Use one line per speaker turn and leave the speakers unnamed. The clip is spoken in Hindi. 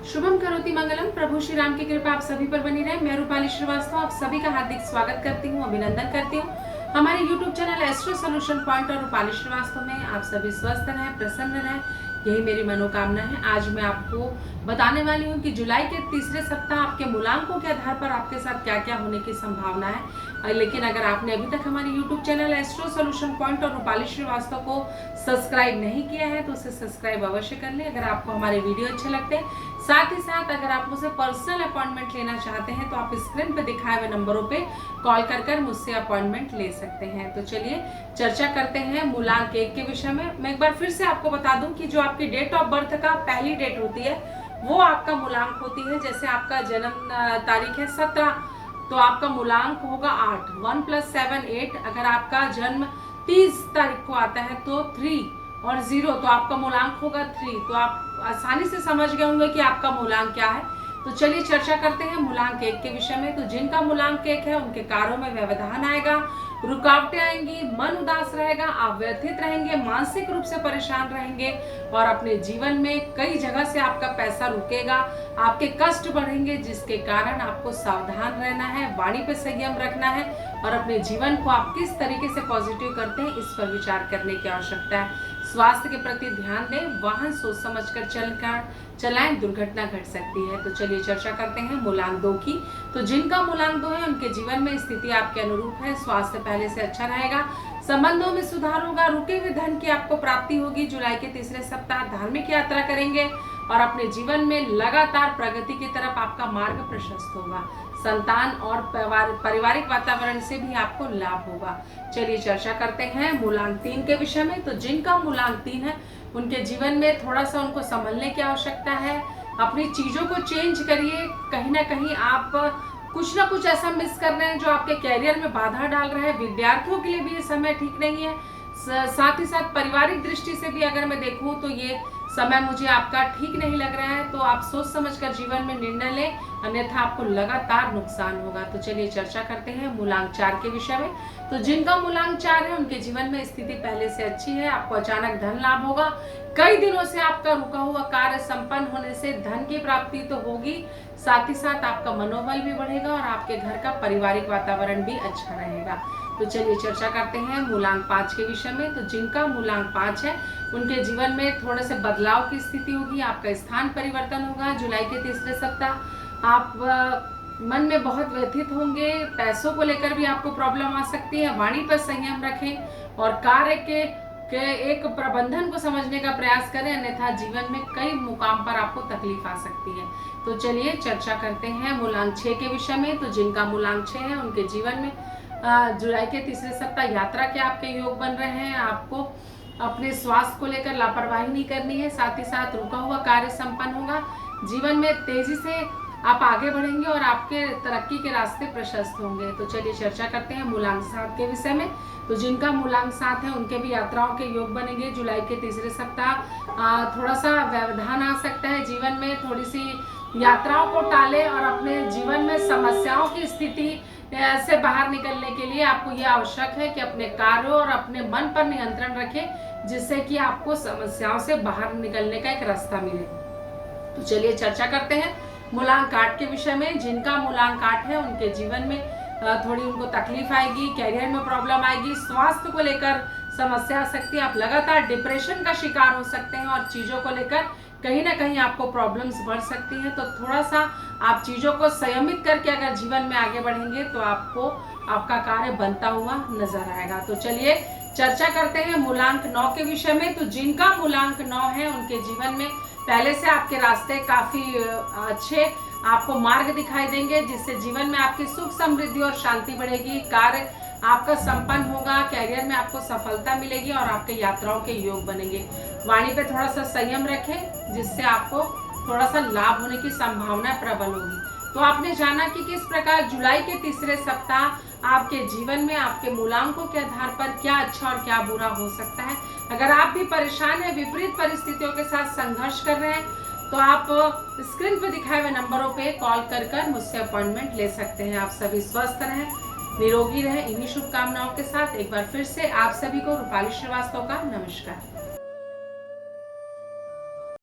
शुभम करोति मंगलम। प्रभु श्री राम की कृपा आप सभी पर बनी रहे। मैं रूपाली श्रीवास्तव आप सभी का हार्दिक स्वागत करती हूँ, अभिनंदन करती हूँ हमारे YouTube channel astro solution point और रूपाली श्रीवास्तव में। आप सभी स्वस्थ रहें, प्रसन्न रहें, यही मेरी मनोकामना है। आज मैं आपको बताने वाली हूँ कि जुलाई के तीसरे सप्ताह आपके मूलांकों के आधार पर आपके साथ क्या क्या होने की संभावना है। लेकिन अगर आपने अभी तक हमारे YouTube channel astro solution point और रूपाली श्रीवास्तव को सब्सक्राइब नहीं किया है तो उसे सब्सक्राइब अवश्य कर लें। अगर आपको हमारे वीडियो अच्छे लगते हैं, साथ ही साथ अगर आप मुझसे पर्सनल अपॉइंटमेंट लेना चाहते हैं तो आप स्क्रीन पे दिखाए हुए नंबरों पे कॉल कर मुझसे अपॉइंटमेंट ले सकते हैं। तो चलिए चर्चा करते हैं मूलांक 1 के विषय में। मैं एक बार फिर से आपको बता दूं कि जो आपकी डेट ऑफ बर्थ का पहली डेट होती है वो आपका मूलांक होती है। जैसे आपका जन्म तारीख है 17 तो आपका मूलांक होगा 8। 1 + 7 8। अगर आपका जन्म 30 तारीख को आता है तो 3 और 0 तो आपका मूलांक होगा 3। तो आप आसानी से समझ गए होंगे कि आपका मूलांक क्या है। तो चलिए चर्चा करते हैं मूलांक 1 के विषय में। तो जिनका मूलांक 1 है उनके कार्यों में व्यवधान आएगा, रुकावटें आएंगी, मन उदास रहेगा, आप व्यथित रहेंगे, मानसिक रूप से परेशान रहेंगे और अपने जीवन में कई जगह से आपका पैसा रुकेगा, आपके कष्ट बढ़ेंगे, जिसके कारण आपको सावधान रहना है, वाणी पे संयम रखना है और अपने जीवन को आप किस तरीके से पॉजिटिव करते हैं इस पर विचार करने की आवश्यकता है। स्वास्थ्य के प्रति ध्यान दें, वाहन सोच समझकर चलाएं, दुर्घटना घट सकती है। तो चलिए चर्चा करते हैं मूलांक 2 की। तो जिनका मूलांक 2 है उनके जीवन में स्थिति आपके अनुरूप है, स्वास्थ्य पहले से अच्छा रहेगा, संबंधों में सुधार होगा, रुके हुए धन की आपको प्राप्ति होगी। जुलाई के तीसरे सप्ताह धार्मिक यात्रा करेंगे और अपने जीवन में लगातार प्रगति की तरफ आपका मार्ग प्रशस्त होगा। संतान और पारिवारिक वातावरण से भी आपको लाभ होगा। चलिए चर्चा करते हैं मूलांक 3 के विषय में। तो जिनका मूलांक 3 है उनके जीवन में थोड़ा सा उनको संभलने की आवश्यकता है। अपनी चीजों को चेंज करिए, कहीं ना कहीं आप कुछ ना कुछ ऐसा मिस कर रहे हैं जो आपके कैरियर में बाधा डाल रहा है। विद्यार्थियों के लिए भी ये समय ठीक नहीं है। साथ ही साथ पारिवारिक दृष्टि से भी अगर मैं देखूं तो ये समय मुझे आपका ठीक नहीं लग रहा है। तो आप सोच समझकर जीवन में निर्णय लें, अन्यथा आपको लगातार नुकसान होगा। तो चलिए चर्चा करते हैं मूलांक 4 के विषय में। तो जिनका मूलांक 4 है उनके जीवन में स्थिति पहले से अच्छी है, आपको अचानक धन लाभ होगा। कई दिनों से आपका रुका हुआ कार्य संपन्न होने से धन की प्राप्ति तो होगी, साथ ही साथ आपका मनोबल भी बढ़ेगा और आपके घर का पारिवारिक वातावरण भी अच्छा रहेगा। तो चलिए चर्चा करते हैं मूलांक 5 के विषय में। तो जिनका मूलांक 5 है उनके जीवन में थोड़े से बदलाव की स्थिति होगी, आपका स्थान परिवर्तन होगा। जुलाई के तीसरे सप्ताह आप मन में बहुत व्यथित होंगे, पैसों को लेकर भी आपको प्रॉब्लम आ सकती है। वाणी पर संयम रखें और कार्य के एक प्रबंधन को समझने का प्रयास करें, अन्यथा जीवन में कई मुकाम पर आपको तकलीफ आ सकती है। तो चलिए चर्चा करते हैं मूलांक 6 के विषय में। तो जिनका मूलांक 6 है उनके जीवन में जुलाई के तीसरे सप्ताह यात्रा के आपके योग बन रहे हैं। आपको अपने स्वास्थ्य को लेकर लापरवाही नहीं करनी है, साथ ही साथ रुका हुआ कार्य संपन्न होगा। जीवन में तेजी से आप आगे बढ़ेंगे और आपके तरक्की के रास्ते प्रशस्त होंगे। तो चलिए चर्चा करते हैं मूलांक 7 के विषय में। तो जिनका मूलांक 7 है उनके भी यात्राओं के योग बनेंगे। जुलाई के तीसरे सप्ताह थोड़ा सा व्यवधान आ सकता है, जीवन में थोड़ी सी यात्राओं को टालें और अपने जीवन में समस्याओं की स्थिति से बाहर निकलने के लिए आपको यह आवश्यक है कि अपने कार्यों और अपने मन पर नियंत्रण रखें, जिससे कि आपको समस्याओं से बाहर निकलने का एक रास्ता मिले। तो चलिए चर्चा करते हैं मूलांक 8 के विषय में। जिनका मूलांक 8 है उनके जीवन में थोड़ी उनको तकलीफ आएगी, कैरियर में प्रॉब्लम आएगी, स्वास्थ्य को लेकर समस्या आ सकती है, आप लगातार डिप्रेशन का शिकार हो सकते हैं और चीजों को लेकर कहीं ना कहीं आपको प्रॉब्लम्स बढ़ सकती हैं। तो थोड़ा सा आप चीजों को संयमित करके अगर जीवन में आगे बढ़ेंगे तो आपको आपका कार्य बनता हुआ नजर आएगा। तो चलिए चर्चा करते हैं मूलांक 9 के विषय में। तो जिनका मूलांक 9 है उनके जीवन में पहले से आपके रास्ते काफी अच्छे आपको मार्ग दिखाई देंगे, जिससे जीवन में आपकी सुख समृद्धि और शांति बढ़ेगी, कार्य आपका संपन्न होगा, कैरियर में आपको सफलता मिलेगी और आपके यात्राओं के योग बनेंगे। वाणी पे थोड़ा सा संयम रखें, जिससे आपको थोड़ा सा लाभ होने की संभावना प्रबल होगी। तो आपने जाना कि किस प्रकार जुलाई के तीसरे सप्ताह आपके जीवन में आपके मूलांकों के आधार पर क्या अच्छा और क्या बुरा हो सकता है। अगर आप भी परेशान हैं, विपरीत परिस्थितियों के साथ संघर्ष कर रहे हैं, तो आप स्क्रीन पर दिखाए हुए नंबरों पे कॉल कर मुझसे अपॉइंटमेंट ले सकते हैं। आप सभी स्वस्थ रहें, निरोगी रहें, इन्हीं शुभकामनाओं के साथ एक बार फिर से आप सभी को रूपाली श्रीवास्तव का नमस्कार।